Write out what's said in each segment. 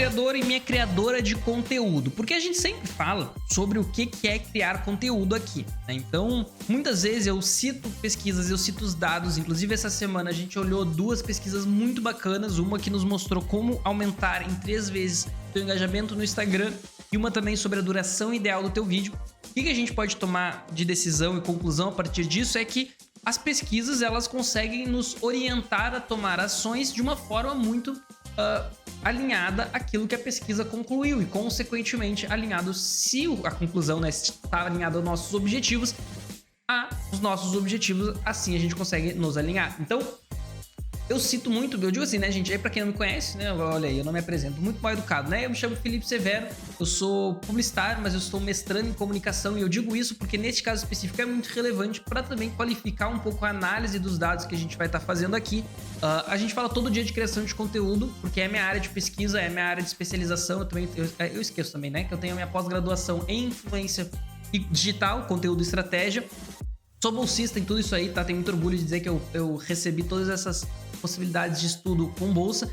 criador e minha criadora de conteúdo, porque a gente sempre fala sobre o que é criar conteúdo aqui, né? Então, muitas vezes eu cito pesquisas, eu cito os dados, inclusive essa semana a gente olhou 2 pesquisas muito bacanas, uma que nos mostrou como aumentar em 3 vezes o seu engajamento no Instagram e uma também sobre a duração ideal do teu vídeo. O que a gente pode tomar de decisão e conclusão a partir disso é que as pesquisas elas conseguem nos orientar a tomar ações de uma forma muito alinhada àquilo que a pesquisa concluiu e, consequentemente, alinhado, se a conclusão, né, está alinhada aos nossos objetivos, assim a gente consegue nos alinhar. Então, eu cito muito, eu digo assim, né, gente, aí pra quem não me conhece, né, olha aí, eu não me apresento, muito mal educado, né, eu me chamo Felipe Severo, eu sou publicitário, mas eu estou mestrando em comunicação e eu digo isso porque neste caso específico é muito relevante para também qualificar um pouco a análise dos dados que a gente vai estar fazendo aqui. A gente fala todo dia de criação de conteúdo, porque é minha área de pesquisa, é minha área de especialização, eu esqueço também, né, que eu tenho a minha pós-graduação em influência digital, conteúdo e estratégia. Sou bolsista em tudo isso aí, tá? Tenho muito orgulho de dizer que eu recebi todas essas possibilidades de estudo com bolsa.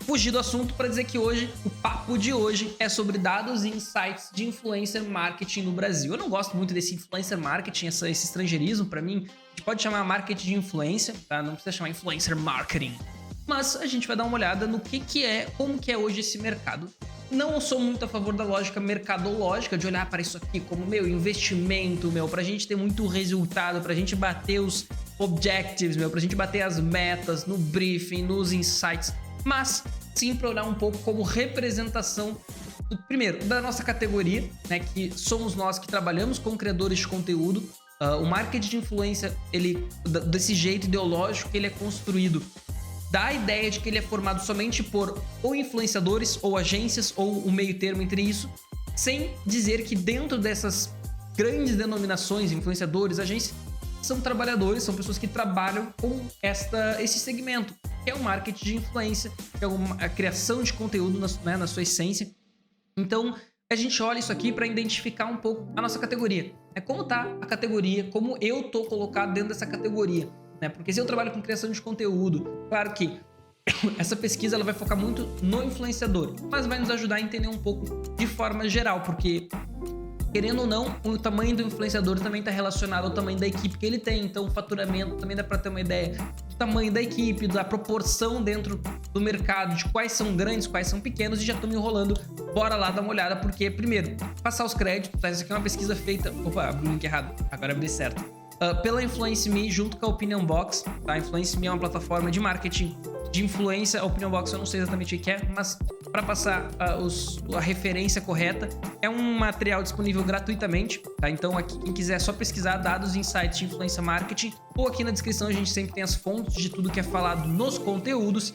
Fugi do assunto para dizer que hoje, o papo de hoje é sobre dados e insights de influencer marketing no Brasil. Eu não gosto muito desse influencer marketing, esse estrangeirismo. Para mim, a gente pode chamar marketing de influência, tá? Não precisa chamar influencer marketing. Mas a gente vai dar uma olhada no que é, como que é hoje esse mercado. Não sou muito a favor da lógica mercadológica, de olhar para isso aqui como, investimento, pra gente ter muito resultado, pra gente bater os objectives, pra gente bater as metas no briefing, nos insights, mas sim para olhar um pouco como representação, primeiro, da nossa categoria, né, que somos nós que trabalhamos com criadores de conteúdo. O marketing de influência, ele, desse jeito ideológico que ele é construído, dá a ideia de que ele é formado somente por ou influenciadores, ou agências, ou o meio termo entre isso, sem dizer que dentro dessas grandes denominações, influenciadores, agências, são trabalhadores, são pessoas que trabalham com esse segmento, que é o marketing de influência, que é a criação de conteúdo na sua essência. Então, a gente olha isso aqui para identificar um pouco a nossa categoria. Como tá a categoria, como eu tô colocado dentro dessa categoria. Porque se eu trabalho com criação de conteúdo, claro que essa pesquisa ela vai focar muito no influenciador, mas vai nos ajudar a entender um pouco de forma geral, porque, querendo ou não, o tamanho do influenciador também está relacionado ao tamanho da equipe que ele tem. Então, o faturamento também dá para ter uma ideia do tamanho da equipe, da proporção dentro do mercado, de quais são grandes, quais são pequenos. E já tô me enrolando, bora lá dar uma olhada, porque, primeiro, passar os créditos, tá? Isso aqui é uma pesquisa feita... Opa, abri o link errado, agora abri certo. Pela Influence Me, junto com a Opinion Box, tá? A Influence Me é uma plataforma de marketing de influência. A Opinion Box eu não sei exatamente o que é, mas para passar a referência correta, é um material disponível gratuitamente, tá? Então aqui, quem quiser só pesquisar dados e insights de influência marketing, ou aqui na descrição a gente sempre tem as fontes de tudo que é falado nos conteúdos.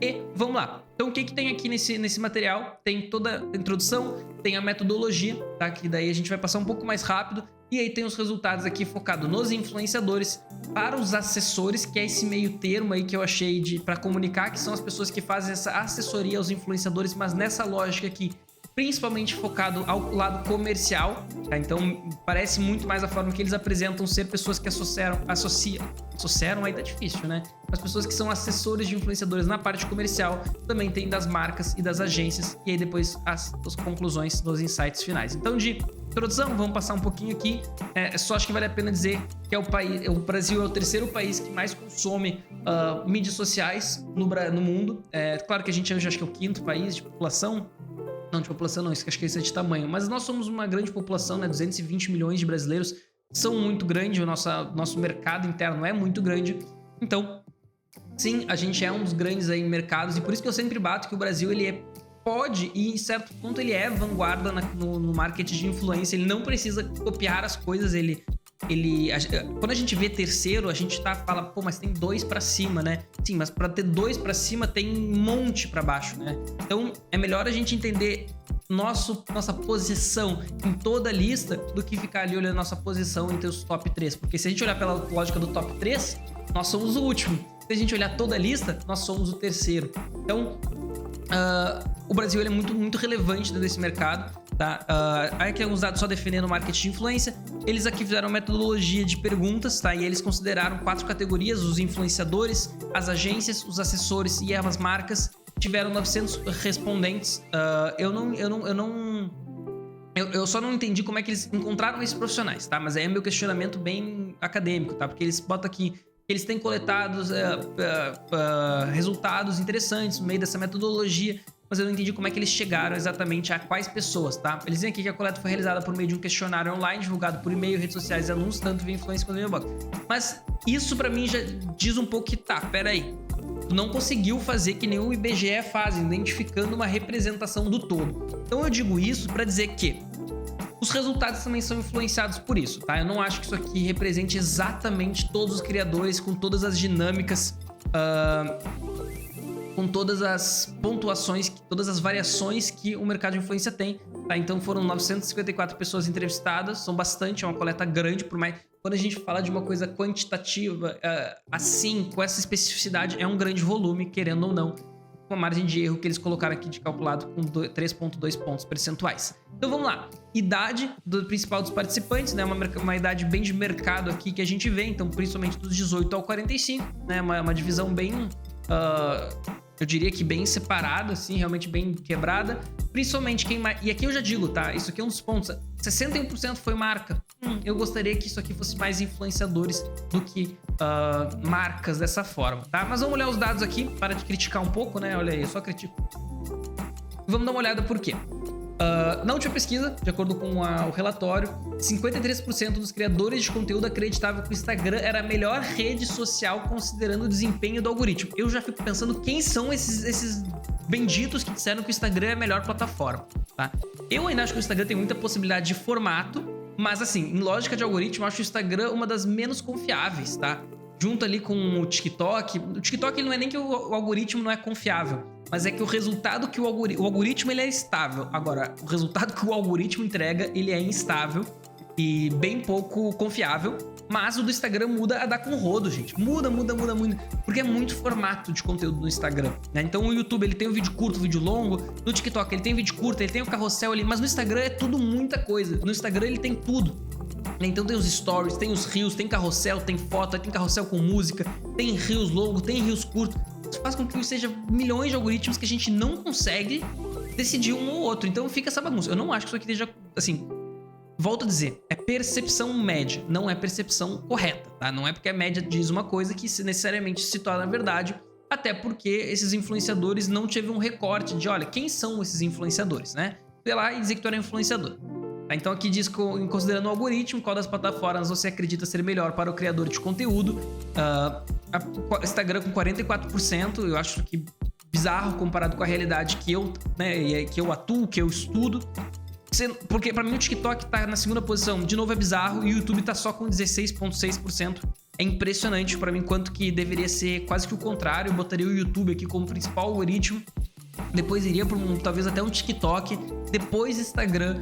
E vamos lá. Então o que tem aqui nesse material? Tem toda a introdução, tem a metodologia, tá? Que daí a gente vai passar um pouco mais rápido. E aí tem os resultados aqui focado nos influenciadores, para os assessores, que é esse meio termo aí que eu achei para comunicar, que são as pessoas que fazem essa assessoria aos influenciadores, mas nessa lógica aqui, principalmente focado ao lado comercial, tá? Então parece muito mais a forma que eles apresentam ser pessoas que associaram aí tá difícil, né? As pessoas que são assessores de influenciadores na parte comercial, também tem das marcas e das agências, e aí depois as conclusões dos insights finais. Então, de introdução, vamos passar um pouquinho aqui. Só acho que vale a pena dizer que o Brasil é o 3º país que mais consome mídias sociais no mundo. Claro que a gente hoje acho que é o 5º país de população. Não, de população não, acho que isso é de tamanho. Mas nós somos uma grande população, né? 220 milhões de brasileiros são muito grandes. O nosso mercado interno é muito grande. Então, sim, a gente é um dos grandes aí mercados. E por isso que eu sempre bato que o Brasil, pode, e em certo ponto ele é vanguarda no marketing de influência. Ele não precisa copiar as coisas, quando a gente vê terceiro, a gente fala, pô, mas tem 2 para cima, né? Sim, mas para ter 2 para cima tem um monte para baixo, né? Então é melhor a gente entender nossa posição em toda a lista do que ficar ali olhando nossa posição entre os top 3, porque se a gente olhar pela lógica do top 3, nós somos o último. Se a gente olhar toda a lista, nós somos o terceiro. Então o Brasil ele é muito, muito relevante dentro desse mercado, tá? Aí aqui alguns dados só defendendo o marketing de influência. Eles aqui fizeram uma metodologia de perguntas, tá? E eles consideraram 4 categorias: os influenciadores, as agências, os assessores e as marcas, tiveram 900 respondentes. Eu só não entendi como é que eles encontraram esses profissionais, tá? Mas aí é meu questionamento bem acadêmico, tá? Porque eles botam aqui que eles têm coletados resultados interessantes no meio dessa metodologia, mas eu não entendi como é que eles chegaram exatamente a quais pessoas, tá? Eles dizem aqui que a coleta foi realizada por meio de um questionário online, divulgado por e-mail, redes sociais e anúncios, tanto via influência quanto via box. Mas isso pra mim já diz um pouco que tá, peraí. Tu não conseguiu fazer que nem o IBGE faz, identificando uma representação do todo. Então eu digo isso pra dizer que os resultados também são influenciados por isso, tá? Eu não acho que isso aqui represente exatamente todos os criadores, com todas as dinâmicas, com todas as pontuações, todas as variações que o mercado de influência tem, tá? Então foram 954 pessoas entrevistadas, são bastante, é uma coleta grande, por mais... Quando a gente fala de uma coisa quantitativa, assim, com essa especificidade, é um grande volume, querendo ou não, com a margem de erro que eles colocaram aqui de calculado com 3,2 pontos percentuais. Então vamos lá. Idade do principal dos participantes, né? Uma idade bem de mercado aqui que a gente vê, então principalmente dos 18 ao 45, né? Uma divisão bem... eu diria que bem separada, assim, realmente bem quebrada. Principalmente quem... E aqui eu já digo, tá? Isso aqui é um dos pontos. 61% foi marca. Eu gostaria que isso aqui fosse mais influenciadores do que marcas dessa forma, tá? Mas vamos olhar os dados aqui, para de criticar um pouco, né? Olha aí, eu só critico. Vamos dar uma olhada por quê. Na última pesquisa, de acordo com o relatório, 53% dos criadores de conteúdo acreditavam que o Instagram era a melhor rede social considerando o desempenho do algoritmo. Eu já fico pensando quem são esses benditos que disseram que o Instagram é a melhor plataforma, tá? Eu ainda acho que o Instagram tem muita possibilidade de formato, mas assim, em lógica de algoritmo, eu acho o Instagram uma das menos confiáveis, tá? Junto ali com o TikTok. O TikTok ele não é nem que o algoritmo não é confiável, mas é que o resultado que o algoritmo ele é estável. Agora, o resultado que o algoritmo entrega, ele é instável e bem pouco confiável. Mas o do Instagram muda a dar com rodo, gente. Muda. Porque é muito formato de conteúdo no Instagram, né? Então o YouTube, ele tem o vídeo curto, o vídeo longo. No TikTok, ele tem o vídeo curto, ele tem o carrossel ali. Mas no Instagram é tudo muita coisa. No Instagram, ele tem tudo. Então tem os stories, tem os reels, tem carrossel, tem foto, tem carrossel com música, tem reels longo, tem reels curto. Isso faz com que seja milhões de algoritmos que a gente não consegue decidir um ou outro. Então fica essa bagunça. Eu não acho que isso aqui esteja, assim... Volto a dizer, é percepção média, não é percepção correta, tá? Não é porque a média diz uma coisa que necessariamente se torna verdade, até porque esses influenciadores não tiveram um recorte de, olha, quem são esses influenciadores, né? Vai lá e dizer que tu era influenciador. Então aqui diz, considerando o algoritmo, qual das plataformas você acredita ser melhor para o criador de conteúdo. Instagram com 44%, eu acho que bizarro comparado com a realidade que eu, né, que eu atuo, que eu estudo. Porque pra mim o TikTok tá na segunda posição, de novo é bizarro, e o YouTube tá só com 16,6%. É impressionante pra mim quanto que deveria ser quase que o contrário. Eu botaria o YouTube aqui como principal algoritmo, depois iria para talvez até um TikTok, depois Instagram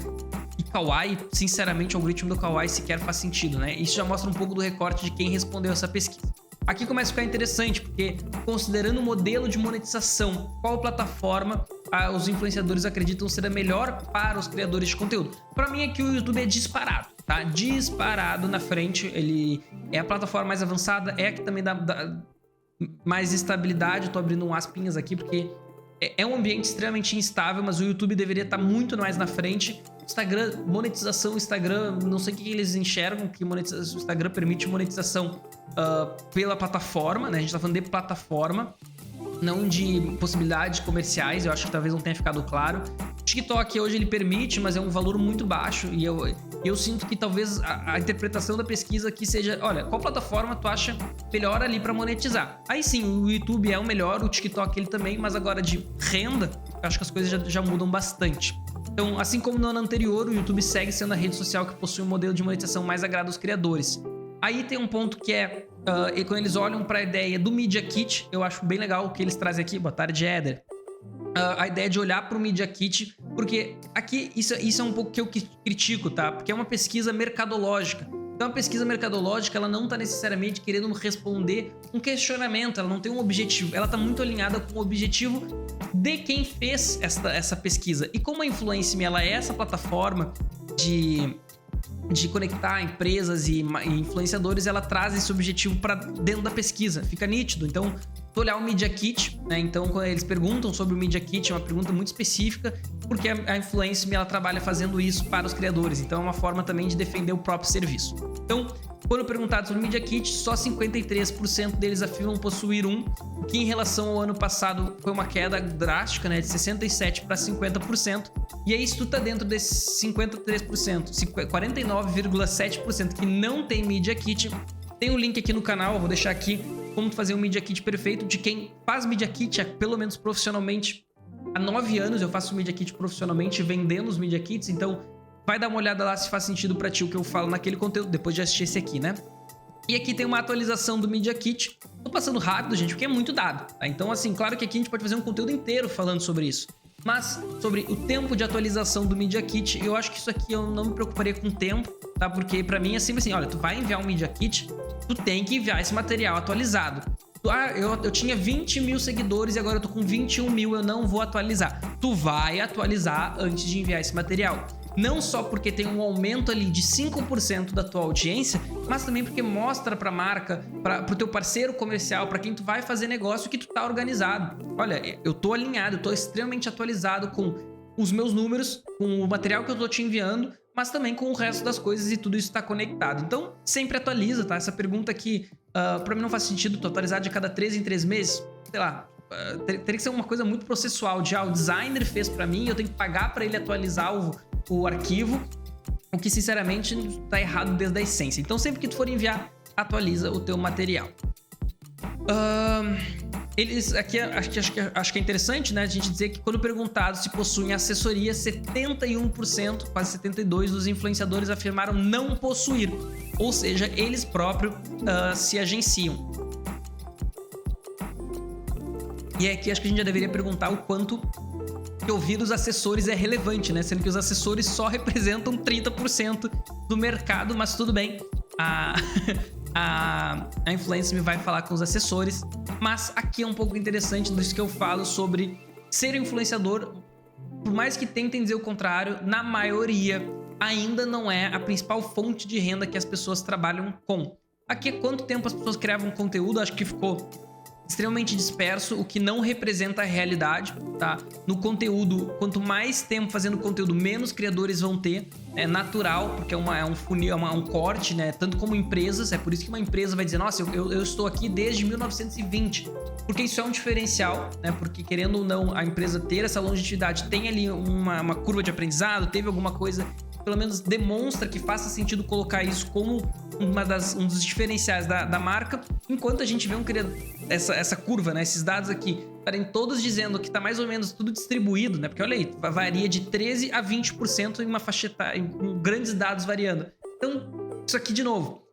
e Kawaii. Sinceramente, o algoritmo do Kawaii sequer faz sentido, né? Isso já mostra um pouco do recorte de quem respondeu essa pesquisa. Aqui começa a ficar interessante, porque considerando o modelo de monetização, qual plataforma os influenciadores acreditam ser a melhor para os criadores de conteúdo? Para mim aqui o YouTube é disparado, tá? Disparado na frente, ele é a plataforma mais avançada, é a que também dá mais estabilidade. Eu tô abrindo um aspinhas aqui porque é um ambiente extremamente instável, mas o YouTube deveria estar muito mais na frente. Instagram, monetização, Instagram, não sei o que eles enxergam, que o Instagram permite monetização pela plataforma, né? A gente tá falando de plataforma, não de possibilidades comerciais. Eu acho que talvez não tenha ficado claro. O TikTok hoje ele permite, mas é um valor muito baixo, e eu sinto que talvez a interpretação da pesquisa aqui seja, olha, qual plataforma tu acha melhor ali para monetizar? Aí sim, o YouTube é o melhor, o TikTok ele também, mas agora de renda, eu acho que as coisas já mudam bastante. Então, assim como no ano anterior, o YouTube segue sendo a rede social que possui um modelo de monetização mais agrado aos criadores. Aí tem um ponto que é, quando eles olham para a ideia do Media Kit, eu acho bem legal o que eles trazem aqui. Boa tarde, Éder. A ideia de olhar para o Media Kit, porque aqui isso é um pouco que eu critico, tá? Porque é uma pesquisa mercadológica. Então, a pesquisa mercadológica, ela não está necessariamente querendo responder um questionamento, ela não tem um objetivo, ela está muito alinhada com o objetivo de quem fez essa pesquisa. E como a Influence.me, ela é essa plataforma de conectar empresas e influenciadores, ela traz esse objetivo para dentro da pesquisa, fica nítido. Então, tu olhar o Media Kit, né? Então, quando eles perguntam sobre o Media Kit, é uma pergunta muito específica, porque a Influence.me, ela trabalha fazendo isso para os criadores. Então, é uma forma também de defender o próprio serviço. Então, quando perguntado sobre o Media Kit, só 53% deles afirmam possuir um, o que em relação ao ano passado foi uma queda drástica, né? De 67% para 50%. E aí, se tu tá dentro desses 53%, 49,7% que não tem Media Kit, tem um link aqui no canal, eu vou deixar aqui como fazer um Media Kit perfeito de quem faz Media Kit, pelo menos profissionalmente. Há 9 anos eu faço Media Kit profissionalmente, vendendo os Media Kits, então vai dar uma olhada lá se faz sentido pra ti o que eu falo naquele conteúdo, depois de assistir esse aqui, né? E aqui tem uma atualização do Media Kit. Tô passando rápido, gente, porque é muito dado, tá? Então, assim, claro que aqui a gente pode fazer um conteúdo inteiro falando sobre isso. Mas sobre o tempo de atualização do Media Kit, eu acho que isso aqui eu não me preocuparia com o tempo, tá? Porque pra mim é sempre assim, olha, tu vai enviar um Media Kit, tu tem que enviar esse material atualizado. Eu tinha 20 mil seguidores e agora eu tô com 21 mil, eu não vou atualizar. Tu vai atualizar antes de enviar esse material. Não só porque tem um aumento ali de 5% da tua audiência, mas também porque mostra pra marca, pro teu parceiro comercial, pra quem tu vai fazer negócio, que tu tá organizado. Olha, eu tô alinhado, eu tô extremamente atualizado com os meus números, com o material que eu tô te enviando, mas também com o resto das coisas e tudo isso tá conectado. Então, sempre atualiza, tá? Essa pergunta aqui, pra mim não faz sentido tu atualizar de cada 3 em 3 meses, sei lá. Teria que ser uma coisa muito processual, o designer fez pra mim, eu tenho que pagar pra ele atualizar o arquivo, o que sinceramente tá errado desde a essência. Então sempre que tu for enviar, atualiza o teu material. Eles aqui acho que é interessante, né, a gente dizer que quando perguntado se possuem assessoria, 71%, quase 72% dos influenciadores afirmaram não possuir, ou seja, eles próprios se agenciam. E aqui acho que a gente já deveria perguntar o quanto que ouvir os assessores é relevante, né? Sendo que os assessores só representam 30% do mercado, mas tudo bem. A Influence.me vai falar com os assessores, mas aqui é um pouco interessante disso que eu falo sobre ser influenciador. Por mais que tentem dizer o contrário, na maioria ainda não é a principal fonte de renda que as pessoas trabalham com. Aqui é quanto tempo as pessoas criavam conteúdo, acho que ficou extremamente disperso, o que não representa a realidade, tá? No conteúdo, quanto mais tempo fazendo conteúdo, menos criadores vão ter. É natural, porque é um funil, um corte, né? Tanto como empresas, é por isso que uma empresa vai dizer, nossa, eu estou aqui desde 1920. Porque isso é um diferencial, né? Porque querendo ou não, a empresa ter essa longevidade, tem ali uma curva de aprendizado, teve alguma coisa, pelo menos demonstra que faça sentido colocar isso como um dos diferenciais da marca, enquanto a gente vê essa curva, né? Esses dados aqui estarem todos dizendo que está mais ou menos tudo distribuído, né? Porque olha aí, varia de 13% a 20% em uma faixa etária, com grandes dados variando. Então, isso aqui de novo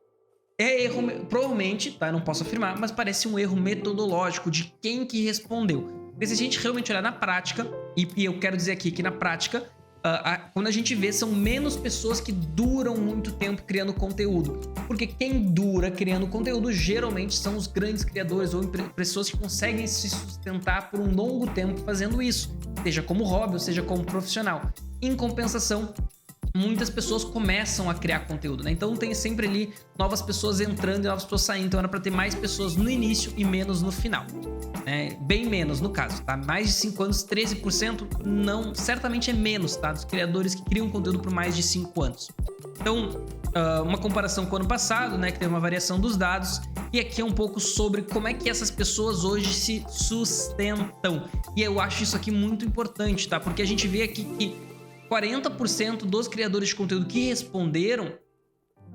é erro, provavelmente, tá? Eu não posso afirmar, mas parece um erro metodológico de quem que respondeu. Porque se a gente realmente olhar na prática, e eu quero dizer aqui que na prática, quando a gente vê, são menos pessoas que duram muito tempo criando conteúdo. Porque quem dura criando conteúdo geralmente são os grandes criadores ou pessoas que conseguem se sustentar por um longo tempo fazendo isso, seja como hobby ou seja como profissional. Em compensação, muitas pessoas começam a criar conteúdo, né? Então tem sempre ali novas pessoas entrando e novas pessoas saindo. Então era para ter mais pessoas no início e menos no final. Bem menos no caso, tá? Mais de 5 anos, 13% não, certamente é menos, tá? Dos criadores que criam conteúdo por mais de 5 anos. Então, uma comparação com o ano passado, né? Que teve uma variação dos dados. E aqui é um pouco sobre como é que essas pessoas hoje se sustentam. E eu acho isso aqui muito importante, tá? Porque a gente vê aqui que 40% dos criadores de conteúdo que responderam,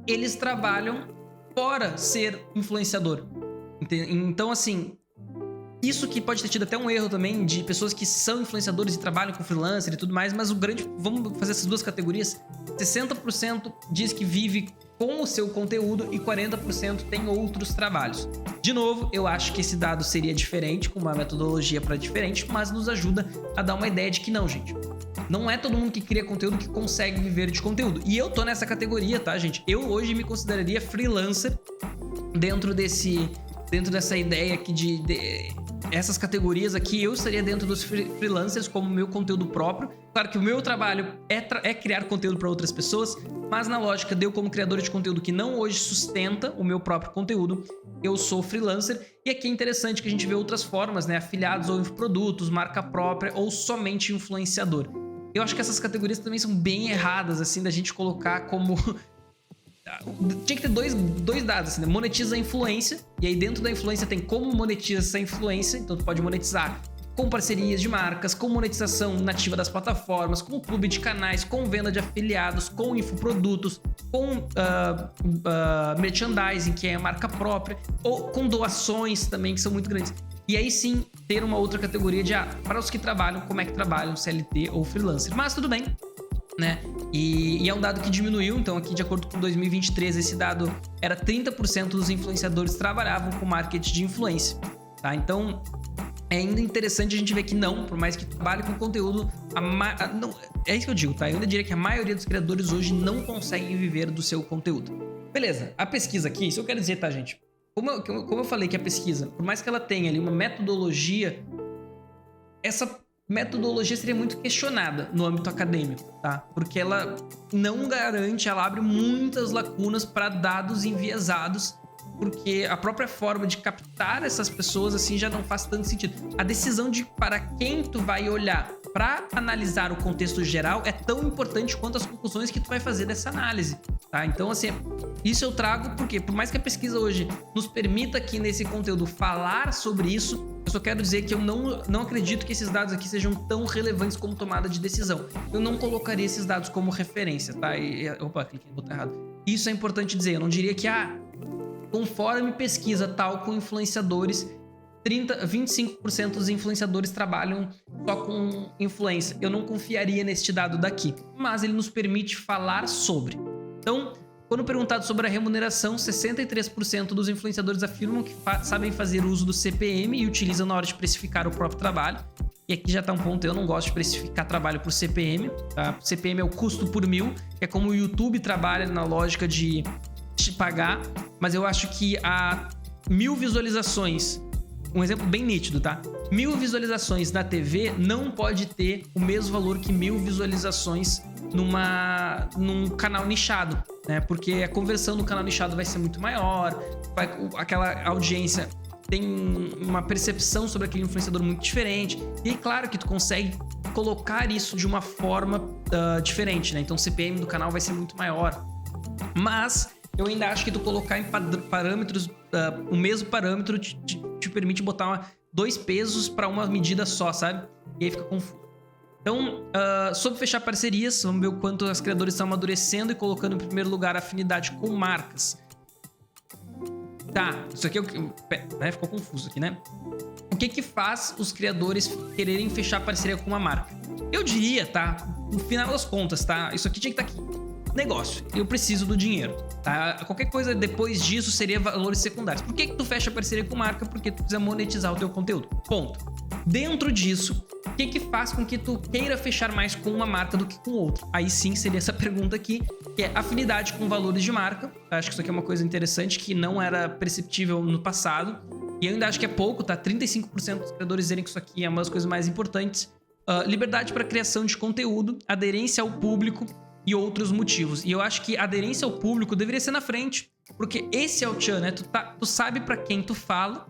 eles trabalham fora ser influenciador. Então, assim, isso que pode ter tido até um erro também de pessoas que são influenciadores e trabalham com freelancer e tudo mais, mas vamos fazer essas duas categorias. 60% diz que vive com o seu conteúdo e 40% tem outros trabalhos. De novo, eu acho que esse dado seria diferente, com uma metodologia para diferente, mas nos ajuda a dar uma ideia de que não, gente. Não é todo mundo que cria conteúdo que consegue viver de conteúdo. E eu tô nessa categoria, tá, gente? Eu hoje me consideraria freelancer dentro dessa ideia aqui essas categorias aqui, eu estaria dentro dos freelancers como meu conteúdo próprio. Claro que o meu trabalho é criar conteúdo para outras pessoas, mas na lógica de eu como criador de conteúdo que não hoje sustenta o meu próprio conteúdo, eu sou freelancer. E aqui é interessante que a gente vê outras formas, né? Afiliados ou produtos, marca própria ou somente influenciador. Eu acho que essas categorias também são bem erradas, assim, da gente colocar como... Tinha que ter dois dados, assim, né? Monetiza a influência, e aí dentro da influência tem como monetiza essa influência. Então tu pode monetizar com parcerias de marcas, com monetização nativa das plataformas, com clube de canais, com venda de afiliados, com infoprodutos, com merchandising, que é marca própria, ou com doações também, que são muito grandes. E aí sim, ter uma outra categoria de para os que trabalham, como é que trabalham, CLT ou freelancer. Mas tudo bem, né? E é um dado que diminuiu, então aqui de acordo com 2023, esse dado era 30% dos influenciadores trabalhavam com marketing de influência, tá? Então é ainda interessante a gente ver que não, por mais que trabalhe com conteúdo, não, é isso que eu digo, tá? Eu ainda diria que a maioria dos criadores hoje não conseguem viver do seu conteúdo. Beleza, a pesquisa aqui, isso eu quero dizer, tá, gente? Como eu falei que a pesquisa, por mais que ela tenha ali uma metodologia, essa metodologia seria muito questionada no âmbito acadêmico, tá? Porque ela não garante, ela abre muitas lacunas para dados enviesados, porque a própria forma de captar essas pessoas assim já não faz tanto sentido. A decisão de para quem tu vai olhar para analisar o contexto geral é tão importante quanto as conclusões que tu vai fazer dessa análise, tá? Então, assim, isso eu trago porque, por mais que a pesquisa hoje nos permita aqui nesse conteúdo falar sobre isso, eu só quero dizer que eu não acredito que esses dados aqui sejam tão relevantes como tomada de decisão. Eu não colocaria esses dados como referência, tá? Opa, cliquei no botão errado. Isso é importante dizer. Eu não diria que, conforme pesquisa tal com influenciadores, 25% dos influenciadores trabalham só com influência. Eu não confiaria neste dado daqui, mas ele nos permite falar sobre. Então, quando perguntado sobre a remuneração, 63% dos influenciadores afirmam que sabem fazer uso do CPM e utilizam na hora de precificar o próprio trabalho. E aqui já está um ponto, eu não gosto de precificar trabalho por CPM, tá? CPM é o custo por mil, que é como o YouTube trabalha na lógica de te pagar, mas eu acho que a 1000 visualizações, um exemplo bem nítido, tá? 1000 visualizações na TV não pode ter o mesmo valor que 1000 visualizações num canal nichado, né? Porque a conversão no canal nichado vai ser muito maior, aquela audiência tem uma percepção sobre aquele influenciador muito diferente, e é claro que tu consegue colocar isso de uma forma diferente, né? Então o CPM do canal vai ser muito maior, mas eu ainda acho que tu colocar em parâmetros, o mesmo parâmetro te permite botar dois pesos para uma medida só, sabe? E aí fica confuso. Então, sobre fechar parcerias, vamos ver o quanto as criadores estão amadurecendo e colocando em primeiro lugar a afinidade com marcas. Tá, isso aqui ficou confuso aqui, né? O que faz os criadores quererem fechar parceria com uma marca? Eu diria, tá? No final das contas, tá? Isso aqui tinha que estar aqui. Negócio, eu preciso do dinheiro, tá? Qualquer coisa depois disso seria valores secundários. Por que tu fecha parceria com marca? Porque tu precisa monetizar o teu conteúdo, ponto. Dentro disso, o que faz com que tu queira fechar mais com uma marca do que com outra? Aí sim seria essa pergunta aqui, que é afinidade com valores de marca. Acho que isso aqui é uma coisa interessante que não era perceptível no passado, e eu ainda acho que é pouco, tá? 35% dos criadores dizerem que isso aqui é uma das coisas mais importantes. Liberdade para criação de conteúdo, aderência ao público e outros motivos. E eu acho que a aderência ao público deveria ser na frente, porque esse é o tchan, né? Tu sabe pra quem tu fala,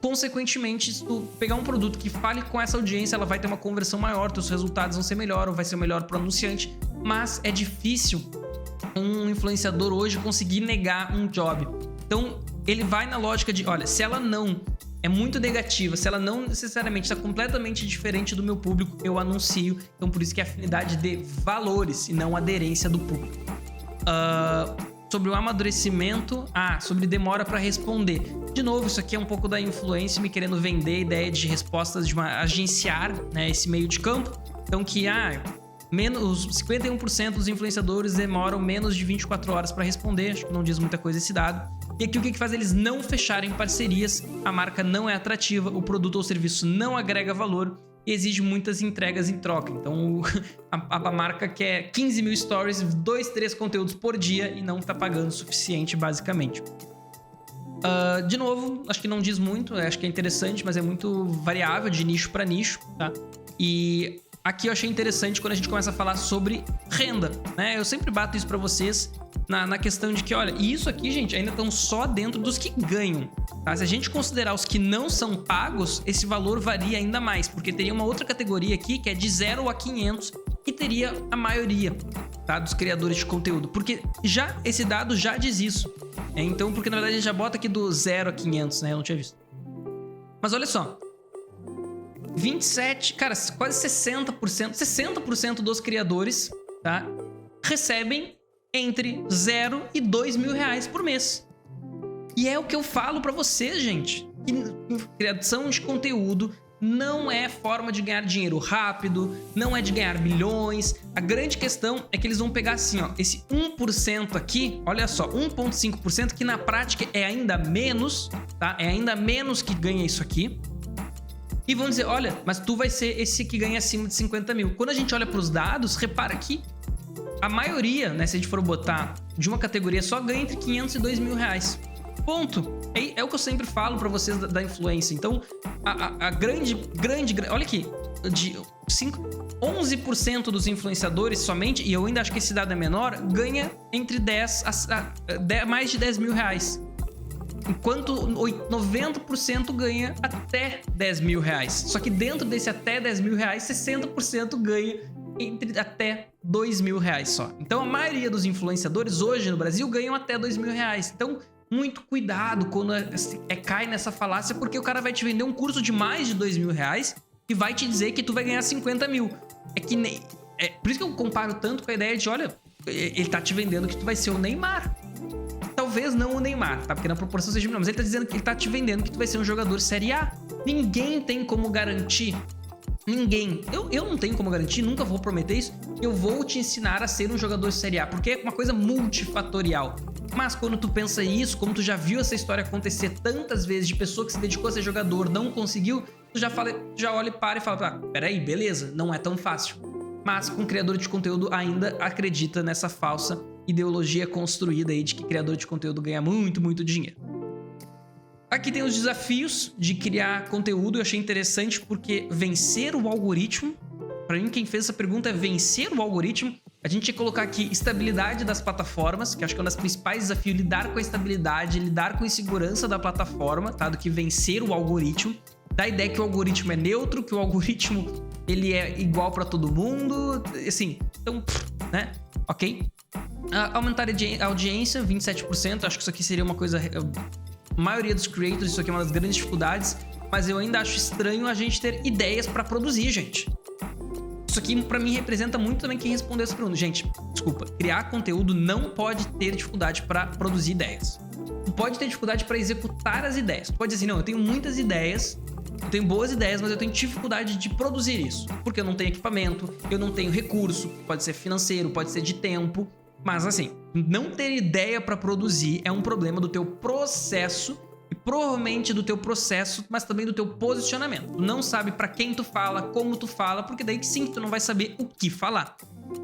consequentemente, se tu pegar um produto que fale com essa audiência, ela vai ter uma conversão maior, teus resultados vão ser melhor, ou vai ser melhor pro anunciante, mas é difícil um influenciador hoje conseguir negar um job. Então, ele vai na lógica de, olha, se ela não é muito negativa, se ela não necessariamente está completamente diferente do meu público, eu anuncio. Então, por isso que é afinidade de valores e não aderência do público. Sobre o amadurecimento, sobre demora para responder. De novo, isso aqui é um pouco da influência me querendo vender a ideia de respostas, de agenciar, né, esse meio de campo. Então, que menos 51% dos influenciadores demoram menos de 24 horas para responder. Acho que não diz muita coisa esse dado. E aqui o que faz eles não fecharem parcerias? A marca não é atrativa, o produto ou serviço não agrega valor e exige muitas entregas em troca. Então a marca quer 15 mil stories, 2, 3 conteúdos por dia e não está pagando o suficiente, basicamente. De novo, acho que não diz muito, acho que é interessante, mas é muito variável de nicho para nicho, tá? E aqui eu achei interessante quando a gente começa a falar sobre renda, né? Eu sempre bato isso para vocês na questão de que, olha, isso aqui, gente, ainda estão só dentro dos que ganham, tá? Se a gente considerar os que não são pagos, esse valor varia ainda mais, porque teria uma outra categoria aqui que é de 0 a 500, que teria a maioria, tá, dos criadores de conteúdo, porque já esse dado já diz isso, né? Então, porque na verdade ele já bota aqui do 0 a 500, né? Eu não tinha visto. Mas olha só, 27, cara, quase 60% dos criadores, tá, recebem entre 0 e 2 mil reais por mês. E é o que eu falo pra vocês, gente, que criação de conteúdo não é forma de ganhar dinheiro rápido, não é de ganhar milhões. A grande questão é que eles vão pegar assim, ó, esse 1% aqui, olha só, 1,5%, que na prática é ainda menos, tá? É ainda menos que ganha isso aqui. E vão dizer, olha, mas tu vai ser esse que ganha acima de 50 mil. Quando a gente olha para os dados, repara que a maioria, né, se a gente for botar de uma categoria só, ganha entre 500 e 2 mil reais. Ponto. É o que eu sempre falo para vocês da influência. Então, a grande... Olha aqui, de 11% dos influenciadores somente, e eu ainda acho que esse dado é menor, ganha entre 10 a mais de 10 mil reais. Enquanto 90% ganha até 10 mil reais. Só que dentro desse até 10 mil reais, 60% ganha entre até 2 mil reais só. Então a maioria dos influenciadores hoje no Brasil ganham até 2 mil reais. Então muito cuidado quando cai nessa falácia, porque o cara vai te vender um curso de mais de 2 mil reais e vai te dizer que tu vai ganhar 50 mil. Por isso que eu comparo tanto com a ideia de, olha, ele tá te vendendo que tu vai ser o Neymar. Talvez não o Neymar, tá? Porque na proporção seja menor, mas ele tá dizendo que ele tá te vendendo que tu vai ser um jogador Série A. Ninguém tem como garantir. Ninguém. Eu não tenho como garantir, nunca vou prometer isso. Eu vou te ensinar a ser um jogador Série A, porque é uma coisa multifatorial. Mas quando tu pensa isso, como tu já viu essa história acontecer tantas vezes de pessoa que se dedicou a ser jogador, não conseguiu, tu já olha e para e fala, peraí, beleza, não é tão fácil. Mas com criador de conteúdo ainda acredita nessa falsa ideologia construída aí de que criador de conteúdo ganha muito, muito dinheiro. Aqui tem os desafios de criar conteúdo. Eu achei interessante porque vencer o algoritmo, para mim quem fez essa pergunta é vencer o algoritmo. A gente ia colocar aqui estabilidade das plataformas, que acho que é um dos principais desafios, lidar com a estabilidade, lidar com a insegurança da plataforma, tá? Do que vencer o algoritmo. Dá a ideia que o algoritmo é neutro, que o algoritmo ele é igual para todo mundo, assim, então, né? Ok? Aumentar a audiência, 27%, acho que isso aqui seria uma coisa... A maioria dos creators, isso aqui é uma das grandes dificuldades, mas eu ainda acho estranho a gente ter ideias para produzir, gente. Isso aqui, para mim, representa muito também quem respondeu essa pergunta. Gente, desculpa, criar conteúdo não pode ter dificuldade para produzir ideias. Tu pode ter dificuldade para executar as ideias. Tu pode dizer assim, não, eu tenho muitas ideias, eu tenho boas ideias, mas eu tenho dificuldade de produzir isso. Porque eu não tenho equipamento, eu não tenho recurso, pode ser financeiro, pode ser de tempo. Mas assim, não ter ideia para produzir é um problema do teu processo e provavelmente do teu processo, mas também do teu posicionamento. Tu não sabe para quem tu fala, como tu fala, porque daí sim tu não vai saber o que falar.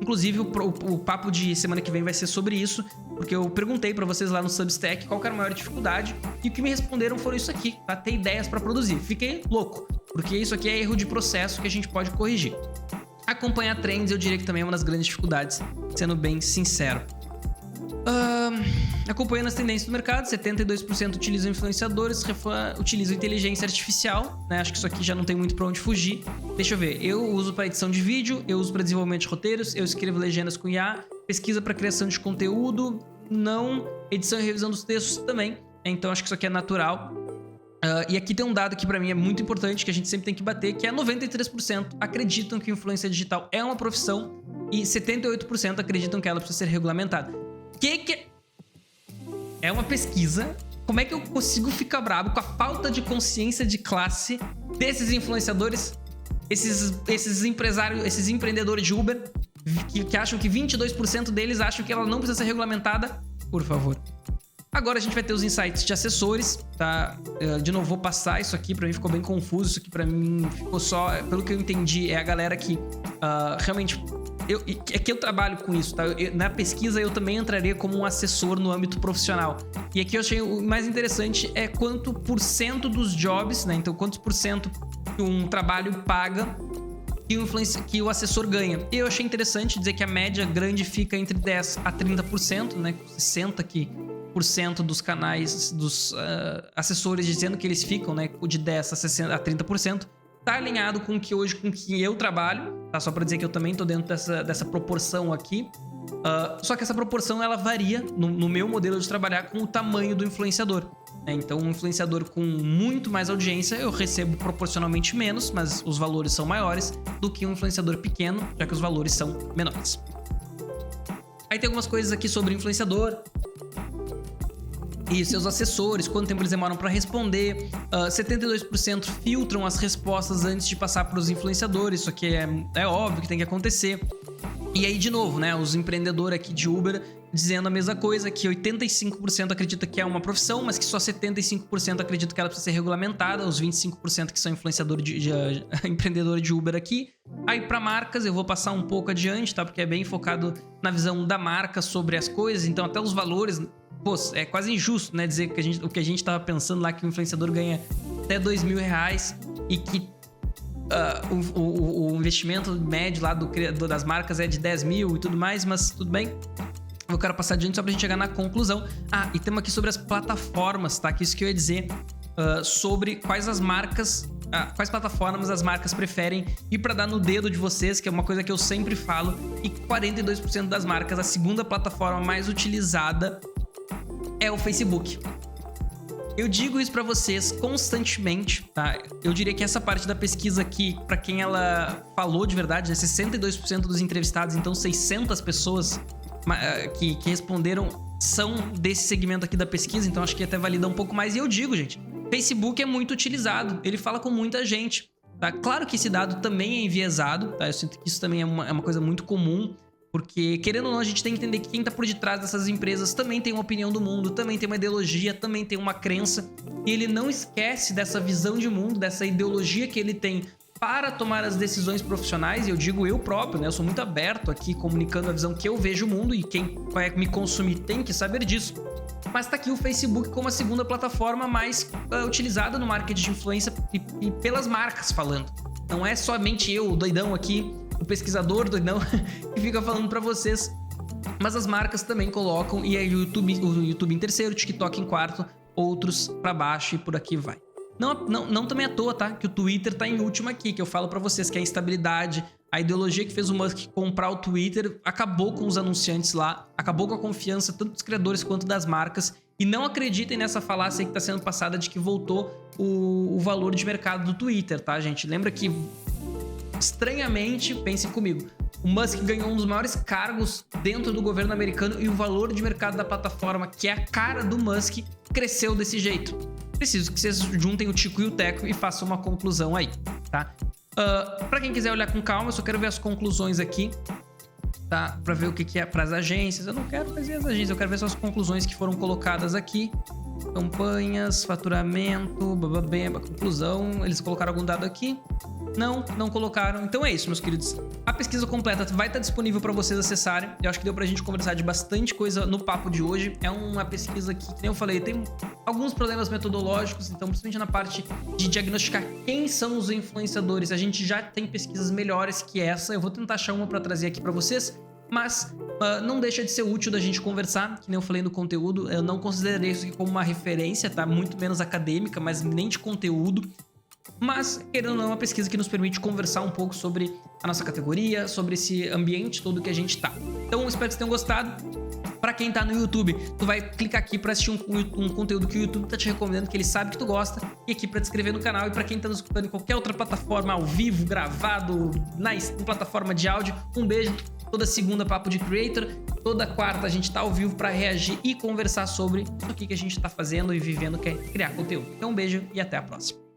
Inclusive o papo de semana que vem vai ser sobre isso, porque eu perguntei para vocês lá no Substack qual que era a maior dificuldade e o que me responderam foram isso aqui, tá? Ter ideias para produzir. Fiquei louco, porque isso aqui é erro de processo que a gente pode corrigir. Acompanhar trends, eu diria que também é uma das grandes dificuldades, sendo bem sincero. Acompanhando as tendências do mercado, 72% utilizam influenciadores, utilizam inteligência artificial, né? Acho que isso aqui já não tem muito para onde fugir. Deixa eu ver, eu uso para edição de vídeo, eu uso para desenvolvimento de roteiros, eu escrevo legendas com IA, pesquisa para criação de conteúdo, não, edição e revisão dos textos também. Então acho que isso aqui é natural. E aqui tem um dado que para mim é muito importante, que a gente sempre tem que bater, que é 93% acreditam que influência digital é uma profissão e 78% acreditam que ela precisa ser regulamentada. Que é uma pesquisa. Como é que eu consigo ficar bravo com a falta de consciência de classe desses influenciadores, esses empresários, esses empreendedores de Uber, que acham que 22% deles acham que ela não precisa ser regulamentada? Por favor. Agora a gente vai ter os insights de assessores, tá? De novo, vou passar isso aqui, pra mim ficou bem confuso. Isso aqui pra mim ficou só, pelo que eu entendi, é a galera que realmente É que eu trabalho com isso, tá? Na pesquisa eu também entraria como um assessor no âmbito profissional. E aqui eu achei o mais interessante é quanto por cento dos jobs, né? Então, quantos por cento que um trabalho paga que o assessor ganha. Eu achei interessante dizer que a média grande fica entre 10% a 30%, né? 60% dos canais, dos assessores dizendo que eles ficam, né? De 10% a 30%. Tá alinhado com que hoje, com que eu trabalho, tá? Só para dizer que eu também tô dentro dessa proporção aqui. Só que essa proporção, ela varia no meu modelo de trabalhar com o tamanho do influenciador. Então, um influenciador com muito mais audiência, eu recebo proporcionalmente menos, mas os valores são maiores do que um influenciador pequeno, já que os valores são menores. Aí tem algumas coisas aqui sobre o influenciador e seus assessores, quanto tempo eles demoram para responder. 72% filtram as respostas antes de passar para os influenciadores, isso aqui é óbvio que tem que acontecer. E aí, de novo, né, os empreendedores aqui de Uber dizendo a mesma coisa, que 85% acredita que é uma profissão, mas que só 75% acredita que ela precisa ser regulamentada, os 25% que são empreendedores de Uber aqui. Aí para marcas, eu vou passar um pouco adiante, tá? Porque é bem focado na visão da marca sobre as coisas, então até os valores, pô, é quase injusto, né, dizer que o que a gente tava pensando lá, que o influenciador ganha até R$2.000 e que o investimento médio lá das marcas é de 10 mil e tudo mais, mas tudo bem. Eu quero passar adiante só pra gente chegar na conclusão. E temos aqui sobre as plataformas, tá? Que isso que eu ia dizer sobre quais plataformas as marcas preferem ir pra dar no dedo de vocês, que é uma coisa que eu sempre falo, e 42% das marcas, a segunda plataforma mais utilizada é o Facebook. Eu digo isso pra vocês constantemente, tá? Eu diria que essa parte da pesquisa aqui, pra quem ela falou de verdade, né? 62% dos entrevistados, então 600 pessoas que responderam são desse segmento aqui da pesquisa, então acho que até valida um pouco mais. E eu digo, gente, Facebook é muito utilizado, ele fala com muita gente, tá? Claro que esse dado também é enviesado, tá? Eu sinto que isso também é uma coisa muito comum, porque, querendo ou não, a gente tem que entender que quem tá por detrás dessas empresas também tem uma opinião do mundo, também tem uma ideologia, também tem uma crença, e ele não esquece dessa visão de mundo, dessa ideologia que ele tem para tomar as decisões profissionais. E eu digo eu próprio, né? Eu sou muito aberto aqui, comunicando a visão que eu vejo o mundo, e quem vai me consumir tem que saber disso. Mas tá aqui o Facebook como a segunda plataforma mais utilizada no marketing de influência e pelas marcas falando. Não é somente eu, o doidão aqui, o pesquisador doidão, que fica falando pra vocês. Mas as marcas também colocam, e aí o YouTube em terceiro, o TikTok em quarto, outros pra baixo e por aqui vai. Não também à toa, tá? Que o Twitter tá em último aqui, que eu falo pra vocês que a instabilidade, a ideologia que fez o Musk comprar o Twitter acabou com os anunciantes lá, acabou com a confiança tanto dos criadores quanto das marcas. E não acreditem nessa falácia que tá sendo passada de que voltou o valor de mercado do Twitter, tá, gente? Lembra que, estranhamente, pensem comigo, o Musk ganhou um dos maiores cargos dentro do governo americano e o valor de mercado da plataforma, que é a cara do Musk, cresceu desse jeito. Preciso que vocês juntem o Tico e o Teco e façam uma conclusão aí, tá? Pra quem quiser olhar com calma, eu só quero ver as conclusões aqui, tá? Pra ver o que é pras agências. Eu não quero fazer as agências, eu quero ver só as conclusões que foram colocadas aqui. Campanhas, faturamento, bababeba, conclusão. Eles colocaram algum dado aqui? Não colocaram. Então é isso, meus queridos. A pesquisa completa vai estar disponível para vocês acessarem. Eu acho que deu pra gente conversar de bastante coisa no papo de hoje. É uma pesquisa que, como eu falei, tem alguns problemas metodológicos, então principalmente na parte de diagnosticar quem são os influenciadores. A gente já tem pesquisas melhores que essa. Eu vou tentar achar uma para trazer aqui para vocês. Mas não deixa de ser útil da gente conversar, que nem eu falei no conteúdo. Eu não considerei isso aqui como uma referência, tá? Muito menos acadêmica, mas nem de conteúdo. Mas, querendo ou não, é uma pesquisa que nos permite conversar um pouco sobre a nossa categoria, sobre esse ambiente todo que a gente tá. Então, espero que vocês tenham gostado. Pra quem tá no YouTube, tu vai clicar aqui pra assistir um conteúdo que o YouTube tá te recomendando, que ele sabe que tu gosta, e aqui pra te inscrever no canal. E pra quem tá nos escutando em qualquer outra plataforma, ao vivo, gravado, em plataforma de áudio, um beijo. Toda segunda, Papo de Creator. Toda quarta a gente tá ao vivo pra reagir e conversar sobre o que a gente tá fazendo e vivendo, que é criar conteúdo. Então, um beijo e até a próxima.